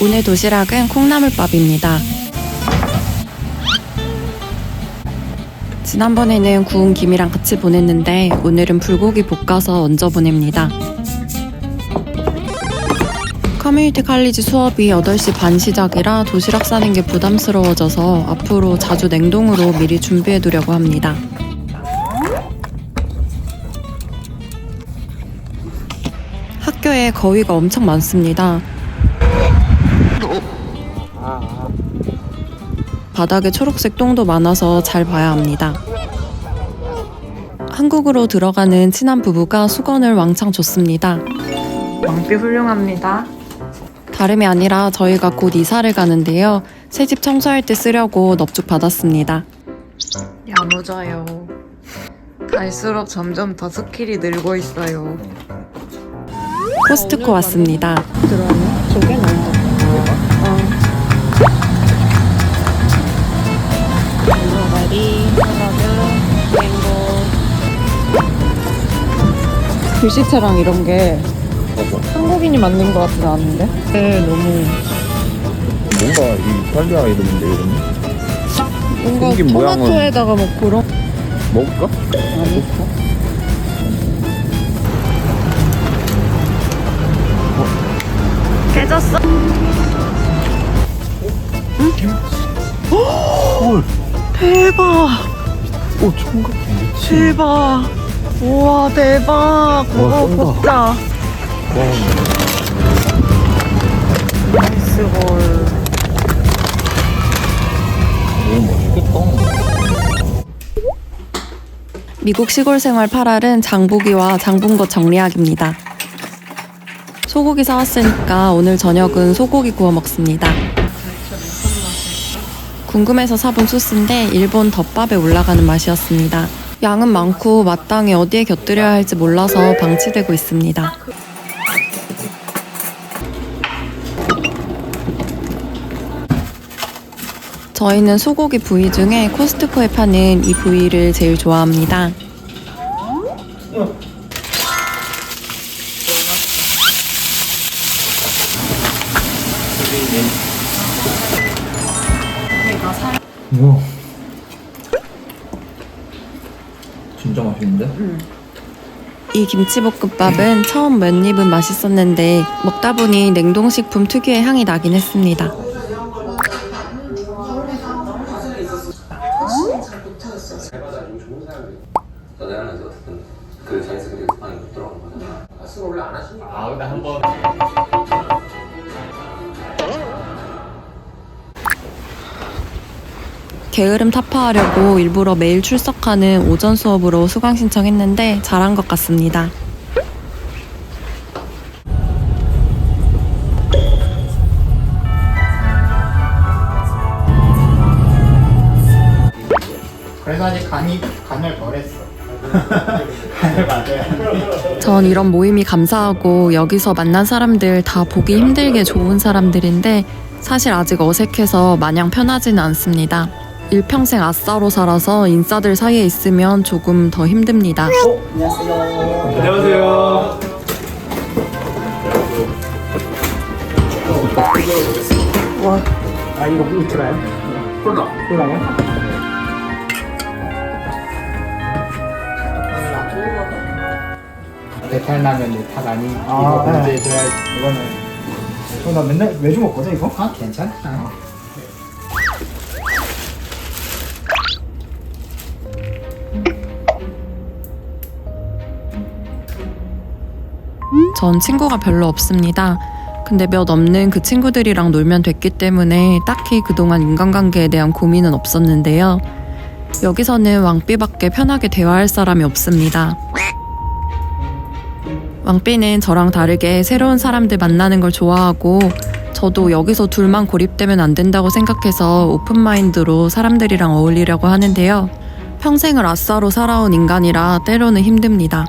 오늘 도시락은 콩나물밥입니다. 지난번에는 구운 김이랑 같이 보냈는데 오늘은 불고기 볶아서 얹어 보냅니다. 커뮤니티 칼리지 수업이 8시 반 시작이라 도시락 싸는 게 부담스러워져서 앞으로 자주 냉동으로 미리 준비해 두려고 합니다. 학교에 거위가 엄청 많습니다. 바닥에 초록색 똥도 많아서 잘 봐야 합니다. 한국으로 들어가는 친한 부부가 수건을 왕창 줬습니다. 왕비 훌륭합니다. 다름이 아니라 저희가 곧 이사를 가는데요. 새 집 청소할 때 쓰려고 넙죽 받았습니다. 야무져요. 갈수록 점점 더 스킬이 늘고 있어요. 코스트코 왔습니다. 들어왔네? 저게 나은 것 블루베리, 샐러드, 맹고. 글씨체랑 이런 게 한국인이 만든 것 같지 않은데? 네, 너무 뭔가 이 이탈리아 이름인데 이거는? 뭔가 생긴 모양은- 토마토에다가 뭐 그런 먹을까? 아니 깨졌어? 헐! 대박! 오 총각 미친. 대박! 우와 대박! 그거 쩐다. 걷자. 와, 나이스볼. 너무 멋있겠다. 미국 시골 생활 8알은 장보기와 장본 것 정리하기입니다. 소고기 사왔으니까 오늘 저녁은 소고기 구워 먹습니다. 궁금해서 사본 소스인데 일본 덮밥에 올라가는 맛이었습니다. 양은 많고 마땅히 어디에 곁들여야 할지 몰라서 방치되고 있습니다. 저희는 소고기 부위 중에 코스트코에 파는 이 부위를 제일 좋아합니다. 우와. 진짜 맛있는데? 이 김치볶음밥은 처음 몇 입은 맛있었는데 먹다 보니 냉동식품 특유의 향이 나긴 했습니다. 게으름 타파하려고 일부러 매일 출석하는 오전 수업으로 수강 신청했는데 잘한 것 같습니다. 그래서 아직 간을 덜 했어. 간을 맞아야. 전 이런 모임이 감사하고 여기서 만난 사람들 다 보기 힘들게 좋은 사람들인데 사실 아직 어색해서 마냥 편하지는 않습니다. 일평생 아싸로 살아서 인싸들 사이에 있으면 조금 더 힘듭니다. 안녕하세요. 아 이거 울트라요? 콜라요? 배탈나면 탓 아니. 이거 문제 줘야 이거는. 나 맨날 매주 먹거든 이거? 아 괜찮아. 전 친구가 별로 없습니다. 근데 몇 없는 그 친구들이랑 놀면 됐기 때문에 딱히 그동안 인간관계에 대한 고민은 없었는데요. 여기서는 왕삐밖에 편하게 대화할 사람이 없습니다. 왕삐는 저랑 다르게 새로운 사람들 만나는 걸 좋아하고 저도 여기서 둘만 고립되면 안 된다고 생각해서 오픈마인드로 사람들이랑 어울리려고 하는데요. 평생을 아싸로 살아온 인간이라 때로는 힘듭니다.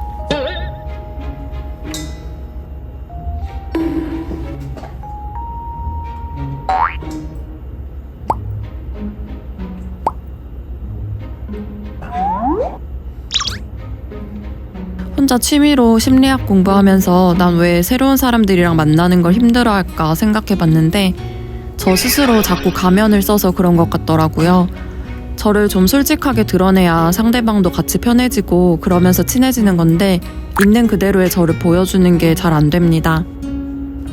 혼자 취미로 심리학 공부하면서 난 왜 새로운 사람들이랑 만나는 걸 힘들어할까 생각해봤는데 저 스스로 자꾸 가면을 써서 그런 것 같더라고요. 저를 좀 솔직하게 드러내야 상대방도 같이 편해지고 그러면서 친해지는 건데 있는 그대로의 저를 보여주는 게 잘 안 됩니다.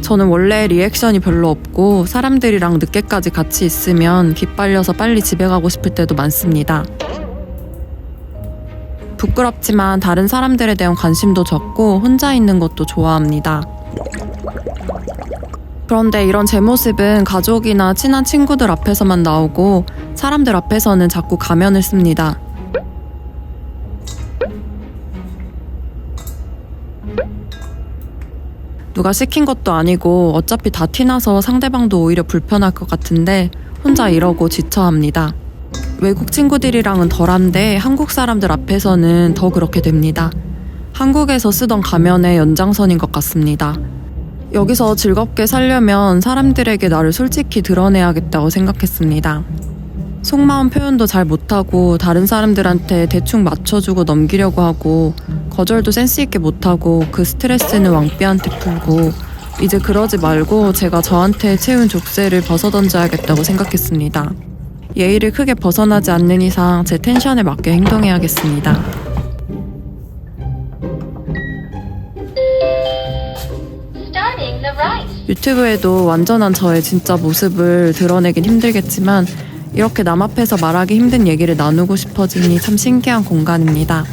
저는 원래 리액션이 별로 없고 사람들이랑 늦게까지 같이 있으면 기빨려서 빨리 집에 가고 싶을 때도 많습니다. 부끄럽지만 다른 사람들에 대한 관심도 적고 혼자 있는 것도 좋아합니다. 그런데 이런 제 모습은 가족이나 친한 친구들 앞에서만 나오고 사람들 앞에서는 자꾸 가면을 씁니다. 누가 시킨 것도 아니고 어차피 다 티나서 상대방도 오히려 불편할 것 같은데 혼자 이러고 지쳐합니다. 외국 친구들이랑은 덜한데 한국 사람들 앞에서는 더 그렇게 됩니다. 한국에서 쓰던 가면의 연장선인 것 같습니다. 여기서 즐겁게 살려면 사람들에게 나를 솔직히 드러내야겠다고 생각했습니다. 속마음 표현도 잘 못하고 다른 사람들한테 대충 맞춰주고 넘기려고 하고 거절도 센스 있게 못하고 그 스트레스는 왕삐한테 풀고 이제 그러지 말고 제가 저한테 채운 족쇄를 벗어던져야겠다고 생각했습니다. 예의를 크게 벗어나지 않는 이상 제 텐션에 맞게 행동해야겠습니다. 유튜브에도 완전한 저의 진짜 모습을 드러내긴 힘들겠지만 이렇게 남 앞에서 말하기 힘든 얘기를 나누고 싶어지니 참 신기한 공간입니다.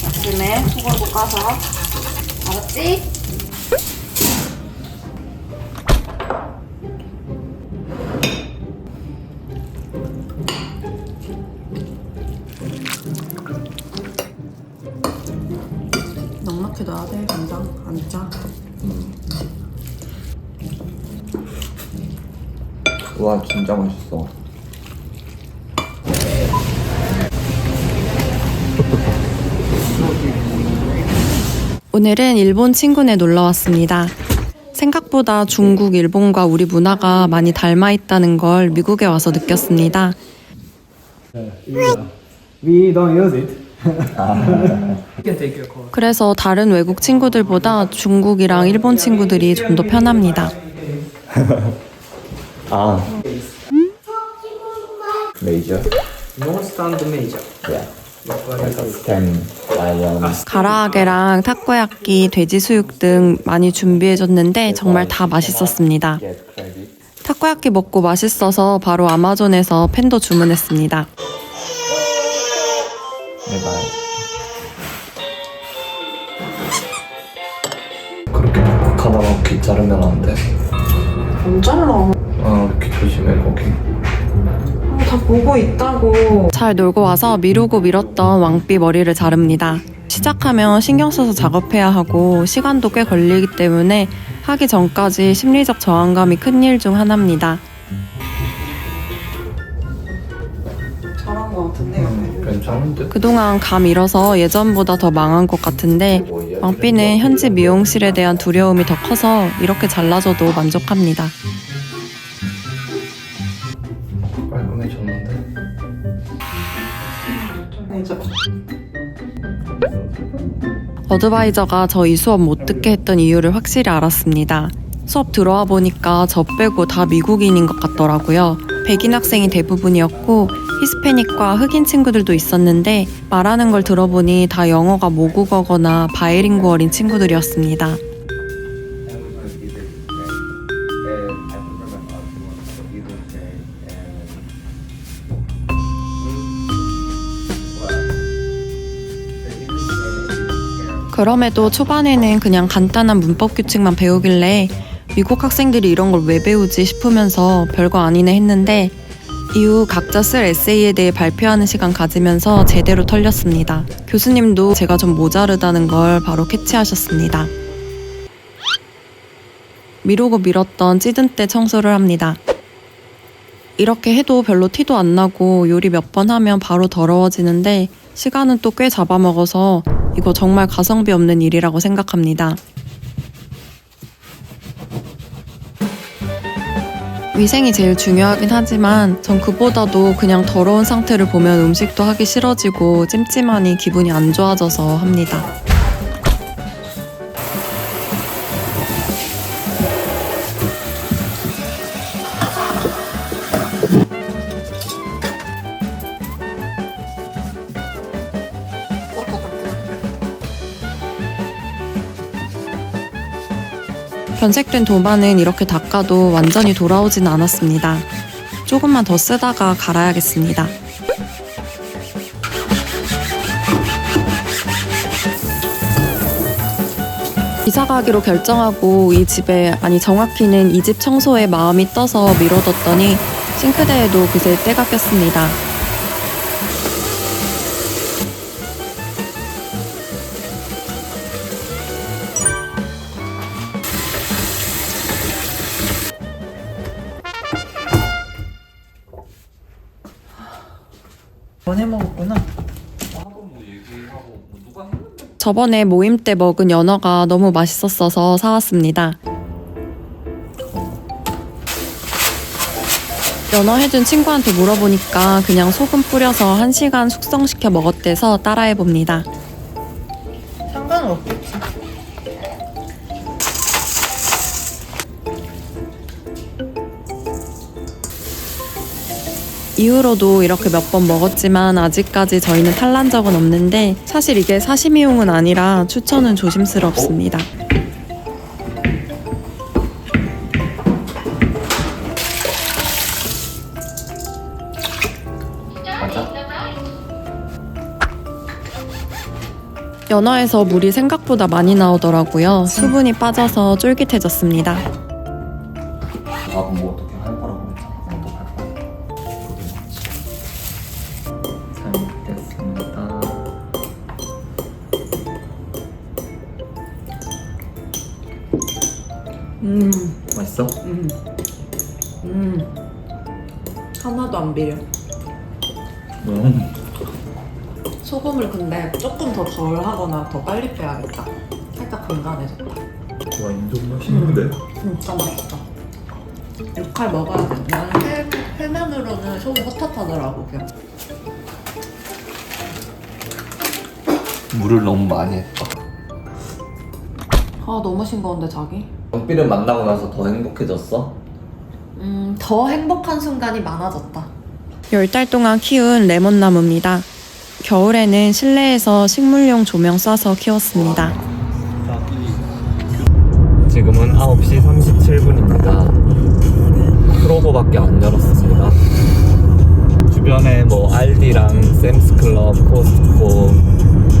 아침에 소금도 까서 알았지? 넉넉히 넣어야 돼. 간장 안 짜. 와 진짜 맛있어. 오늘은 일본 친구네 놀러 왔습니다. 생각보다 중국, 일본과 우리 문화가 많이 닮아 있다는 걸 미국에 와서 느꼈습니다. We don't use it. You can take your call. 그래서 다른 외국 친구들보다 중국이랑 일본 친구들이 좀 더 편합니다. 아. 메이저? No stand major. 야. 스탠 라이언. 가라아게랑 타코야끼, 돼지 수육 등 많이 준비해줬는데 정말 다 맛있었습니다. 타코야끼 먹고 맛있어서 바로 아마존에서 팬도 주문했습니다. 내가 그렇게 가다놓기 자르면 안 돼. 안 잘라. 아 이렇게 조심해 거기. 다 보고 있다고. 잘 놀고 와서 미루고 미뤘던 왕삐 머리를 자릅니다. 시작하면 신경 써서 작업해야 하고 시간도 꽤 걸리기 때문에 하기 전까지 심리적 저항감이 큰 일 중 하나입니다. 잘한 것 같은데요. 괜찮은데? 그동안 감 잃어서 예전보다 더 망한 것 같은데 왕삐는 현지 미용실에 대한 두려움이 더 커서 이렇게 잘라줘도 만족합니다. 깔끔해졌는데? 어드바이저가 저 이 수업 못 듣게 했던 이유를 확실히 알았습니다. 수업 들어와 보니까 저 빼고 다 미국인인 것 같더라고요. 백인 학생이 대부분이었고 히스패닉과 흑인 친구들도 있었는데 말하는 걸 들어보니 다 영어가 모국어거나 바이링구얼인 친구들이었습니다. 그럼에도 초반에는 그냥 간단한 문법 규칙만 배우길래 미국 학생들이 이런 걸 왜 배우지 싶으면서 별거 아니네 했는데 이후 각자 쓸 에세이에 대해 발표하는 시간 가지면서 제대로 털렸습니다. 교수님도 제가 좀 모자르다는 걸 바로 캐치하셨습니다. 미루고 미뤘던 찌든 때 청소를 합니다. 이렇게 해도 별로 티도 안 나고 요리 몇 번 하면 바로 더러워지는데 시간은 또 꽤 잡아먹어서 이거 정말 가성비 없는 일이라고 생각합니다. 위생이 제일 중요하긴 하지만 전 그보다도 그냥 더러운 상태를 보면 음식도 하기 싫어지고 찜찜하니 기분이 안 좋아져서 합니다. 변색된 도마는 이렇게 닦아도 완전히 돌아오진 않았습니다. 조금만 더 쓰다가 갈아야겠습니다. 이사 가기로 결정하고 이 집에, 아니 정확히는 이 집 청소에 마음이 떠서 미뤄뒀더니 싱크대에도 그새 때가 꼈습니다. 해먹었구나. 저번에 모임 때 먹은 연어가 너무 맛있었어서 사왔습니다. 연어 해준 친구한테 물어보니까 그냥 소금 뿌려서 1시간 숙성시켜 먹었대서 따라해봅니다. 상관은 없겠지. 이후로도 이렇게 몇 번 먹었지만 아직까지 저희는 탈난 적은 없는데 사실 이게 사시미용은 아니라 추천은 조심스럽습니다. 연어에서 물이 생각보다 많이 나오더라고요. 수분이 빠져서 쫄깃해졌습니다. 뭐 어떻게 할 거라고 했잖아. 어떡할 거야? 잘 먹겠습니다. 맛있어? 하나도 안 비려. 소금을 근데 조금 더 덜 하거나 더 빨리 빼야겠다. 살짝 간간해졌다. 와, 인정 맛있는데? 진짜 맛있다. 6할 먹어야 돼. 나는 회면으로는 속이 헛헛하더라고. 그냥. 물을 너무 많이 했다. 아 너무 싱거운데 자기? 영필을 만나고 나서 더 행복해졌어? 더 행복한 순간이 많아졌다. 10달 동안 키운 레몬나무입니다. 겨울에는 실내에서 식물용 조명 쏴서 키웠습니다. 지금은 9시 37분입니다. 크로버밖에 안 열었습니다. 주변에 뭐 알디랑 샘스클럽, 코스트코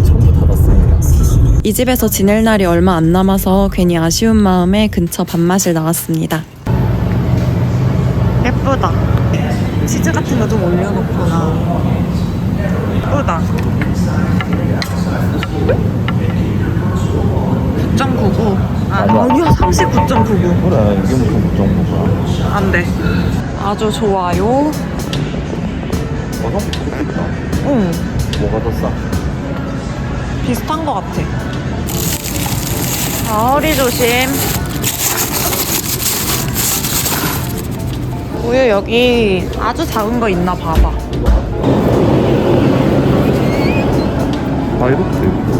전부 닫았습니다. 이 집에서 지낼 날이 얼마 안 남아서 괜히 아쉬운 마음에 근처 밥맛을 나왔습니다. 예쁘다. 치즈 같은 거 좀 올려놓거나. 예쁘다. 9.99. 아니야, 39.99. 그래, 이게 무슨 정보가? 안 돼. 아주 좋아요. 가성비 좋겠다. 응, 뭐가 더 싸? 비슷한 거 같아. 허리 조심. 우유 여기 아주 작은 거 있나 봐봐. 파이로트